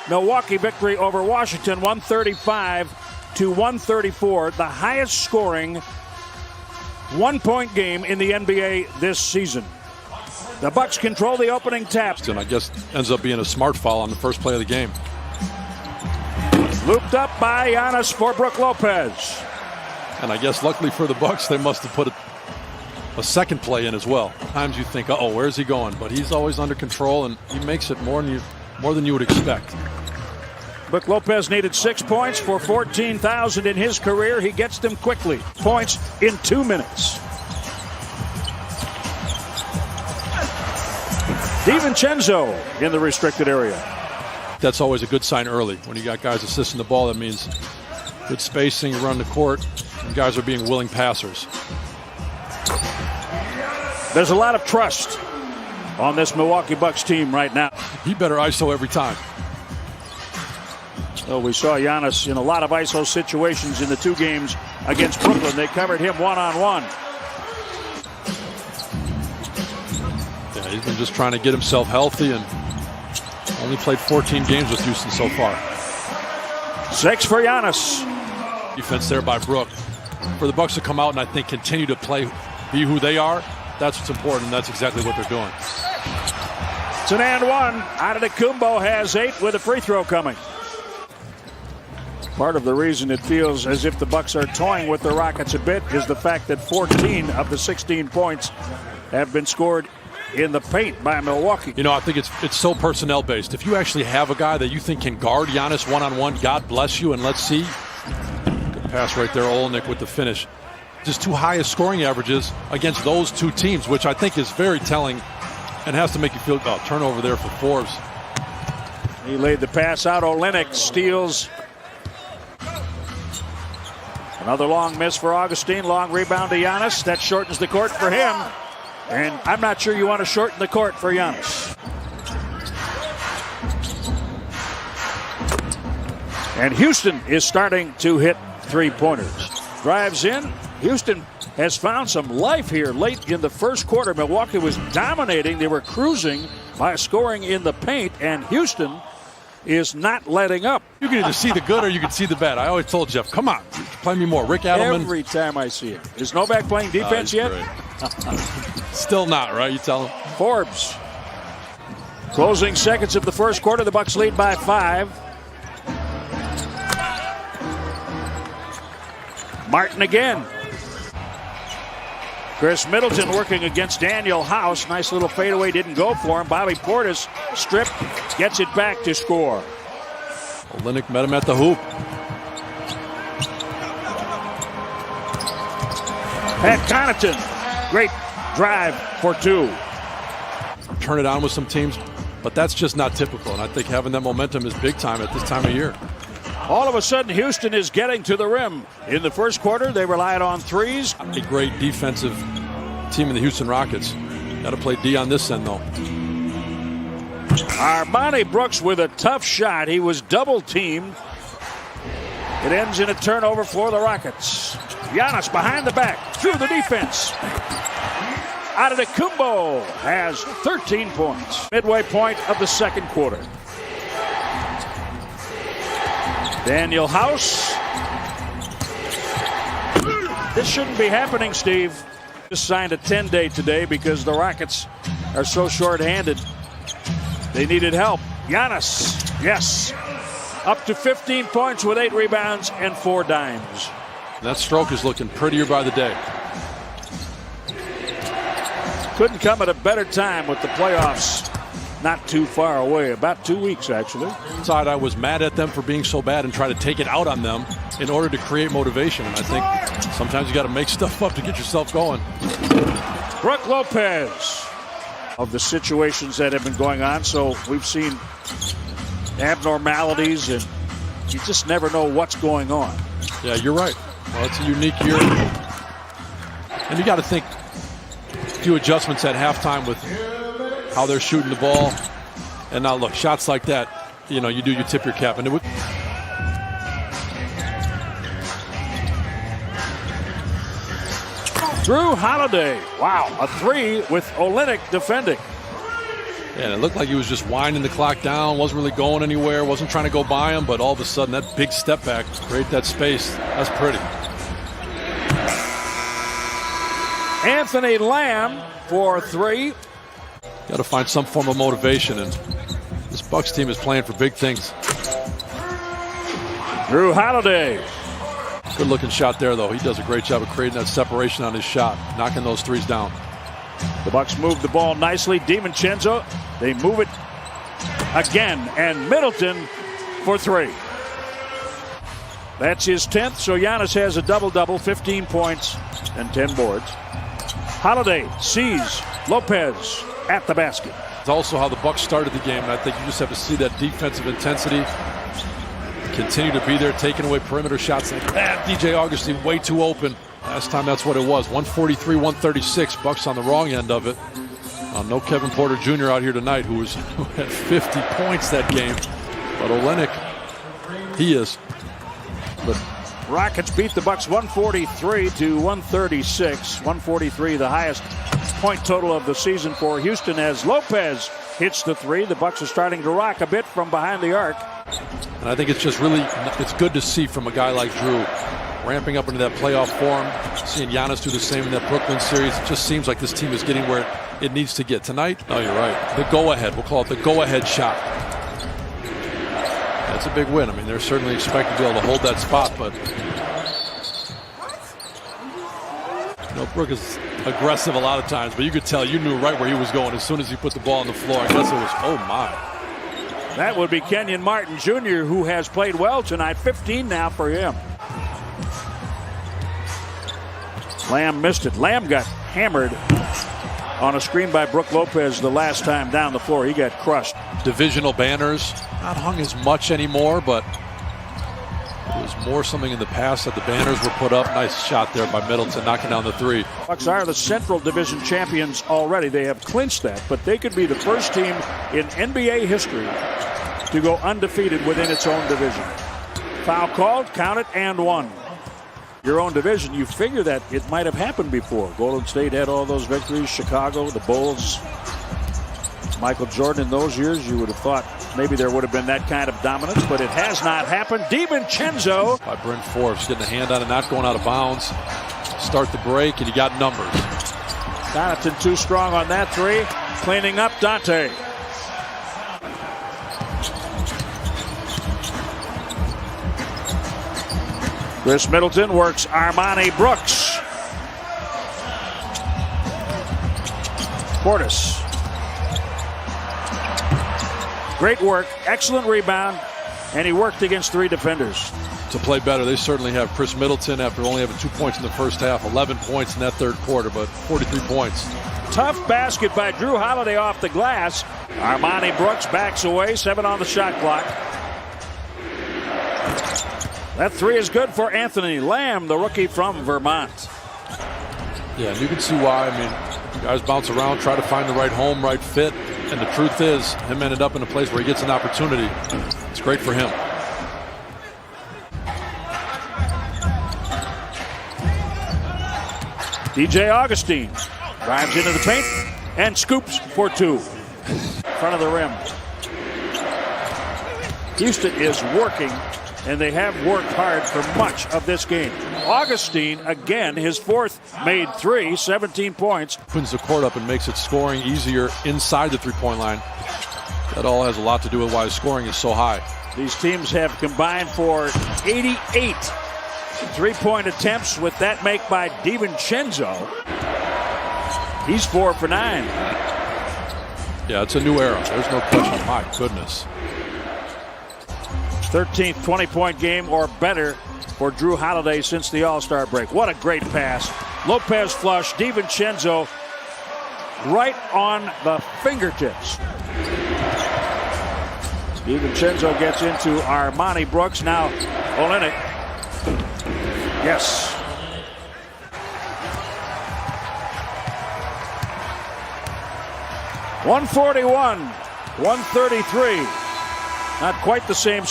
Milwaukee victory over Washington, 135-134, the highest scoring one-point game in the NBA this season. The Bucks control the opening tap. And I guess ends up being a smart foul on the first play of the game. Looped up by Giannis for Brook Lopez. And I guess luckily for the Bucks, they must have put a second play in as well. Times you think, uh-oh, where's he going? But he's always under control, and he makes it more than you would expect. Brook Lopez needed 6 points for 14,000 in his career. He gets them quickly. Points in 2 minutes. DiVincenzo in the restricted area. That's always a good sign early. When you got guys assisting the ball, that means good spacing around the court, and guys are being willing passers. There's a lot of trust on this Milwaukee Bucks team right now. He better ISO every time. So we saw Giannis in a lot of ISO situations in the 2 games against Brooklyn. They covered him one-on-one. Yeah, he's been just trying to get himself healthy and only played 14 games with Houston so far. 6 for Giannis. Defense there by Brook. For the Bucks to come out and I think continue to be who they are, that's what's important, and that's exactly what they're doing. It's an and one. Antetokounmpo has 8 with a free throw coming. Part of the reason it feels as if the Bucks are toying with the Rockets a bit is the fact that 14 of the 16 points have been scored in the paint by Milwaukee. You know, I think it's so personnel based. If you actually have a guy that you think can guard Giannis one-on-one, God bless you, and let's see. Good pass right there, Olenek with the finish. Just 2 highest scoring averages against those 2 teams, which I think is very telling and has to make you feel turnover there for Forbes. He laid the pass out. Olenek steals. Another long miss for Augustine. Long rebound to Giannis. That shortens the court for him. And I'm not sure you want to shorten the court for Giannis. And Houston is starting to hit 3-pointers. Drives in. Houston has found some life here late in the first quarter. Milwaukee was dominating. They were cruising by scoring in the paint, and Houston is not letting up. You can either see the good or you can see the bad. I always told Jeff, come on, play me more. Rick Adelman. Every time I see it. Is Novak playing defense yet? Still not, right? You tell him. Forbes. Closing seconds of the first quarter. The Bucks lead by 5. Martin again. Chris Middleton working against Daniel House. Nice little fadeaway, didn't go for him. Bobby Portis stripped, gets it back to score. Olenek met him at the hoop. Pat Connaughton, great drive for 2. Turn it on with some teams, but that's just not typical. And I think having that momentum is big time at this time of year. All of a sudden, Houston is getting to the rim. In the first quarter, they relied on threes. A great defensive team in the Houston Rockets. Got to play D on this end, though. Armani Brooks with a tough shot. He was double-teamed. It ends in a turnover for the Rockets. Giannis behind the back, through the defense. Antetokounmpo has 13 points. Midway point of the second quarter. Daniel House. This shouldn't be happening, Steve. Just signed a 10-day today because the Rockets are so short-handed. They needed help. Giannis, yes. Up to 15 points with 8 rebounds and 4 dimes. That stroke is looking prettier by the day. Couldn't come at a better time with the playoffs not too far away. About 2 weeks, actually. Inside, I was mad at them for being so bad and try to take it out on them in order to create motivation. And I think sometimes you got to make stuff up to get yourself going. Brook Lopez. Of the situations that have been going on, so we've seen abnormalities, and you just never know what's going on. Yeah, you're right. Well, it's a unique year. And you got to think a few adjustments at halftime with how they're shooting the ball. And now look, shots like that, you know, you tip your cap. And it would. Drew Holiday. Wow, a 3 with Olenek defending. And it looked like he was just winding the clock down, wasn't really going anywhere, wasn't trying to go by him, but all of a sudden that big step back, create that space. That's pretty. Anthony Lamb for 3. Got to find some form of motivation, and this Bucks team is playing for big things. Drew Holiday. Good looking shot there, though. He does a great job of creating that separation on his shot, knocking those threes down. The Bucks move the ball nicely. DiVincenzo, they move it again, and Middleton for 3. That's his 10th, so Giannis has a double-double, 15 points and 10 boards. Holiday sees Lopez at the basket. It's also how the Bucks started the game, and I think you just have to see that defensive intensity continue to be there, taking away perimeter shots like that. DJ Augustine way too open. Last time that's what it was. 143-136. Bucks on the wrong end of it. No Kevin Porter Jr. out here tonight, who had 50 points that game. But Olynyk, he is. But Rockets beat the Bucks 143-136. 143, the highest point total of the season for Houston, as Lopez hits the 3. The Bucks are starting to rock a bit from behind the arc. And I think it's just really, it's good to see from a guy like Drew, ramping up into that playoff form, seeing Giannis do the same in that Brooklyn series. It just seems like this team is getting where it needs to get. Tonight, oh, you're right, the go-ahead, we'll call it the go-ahead shot. That's a big win. I mean, they're certainly expected to be able to hold that spot, but Brook is aggressive a lot of times, but you could tell, you knew right where he was going as soon as he put the ball on the floor. I guess it was, oh my. That would be Kenyon Martin Jr., who has played well tonight. 15 now for him. Lamb missed it. Lamb got hammered on a screen by Brook Lopez the last time down the floor. He got crushed. Divisional banners, not hung as much anymore, but it was more something in the past that the banners were put up. Nice shot there by Middleton, knocking down the 3. Bucks are the Central Division champions already. They have clinched that, but they could be the first team in NBA history to go undefeated within its own division. Foul called, count it, and 1. Your own division, you figure that it might have happened before. Golden State had all those victories. Chicago, the Bulls, Michael Jordan in those years, you would have thought maybe there would have been that kind of dominance, but it has not happened. DiVincenzo. By Bryn Forbes, getting a hand on it, not going out of bounds. Start the break, and you got numbers. Connaughton too strong on that 3. Cleaning up Dante. Chris Middleton works Armani Brooks. Portis. Great work, excellent rebound, and he worked against 3 defenders. To play better, they certainly have. Chris Middleton, after only having 2 points in the first half, 11 points in that third quarter, but 43 points. Tough basket by Drew Holiday off the glass. Armani Brooks backs away, 7 on the shot clock. That 3 is good for Anthony Lamb, the rookie from Vermont. Yeah, and you can see why. I mean, guys bounce around, try to find the right home, right fit. And the truth is, him ended up in a place where he gets an opportunity. It's great for him. DJ Augustine drives into the paint and scoops for 2. Front of the rim. Houston is working, and they have worked hard for much of this game. Augustine, again, his 4th made 3, 17 points. Opens the court up and makes it scoring easier inside the three-point line. That all has a lot to do with why his scoring is so high. These teams have combined for 88 three-point attempts, with that make by DiVincenzo. He's 4 for 9. Yeah, it's a new era. There's no question. My goodness. 13th 20-point game or better for Drew Holiday since the All-Star break. What a great pass. Lopez flush, DiVincenzo right on the fingertips. DiVincenzo gets into Armani Brooks. Now Olynyk. Yes. .141, 133. Not quite the same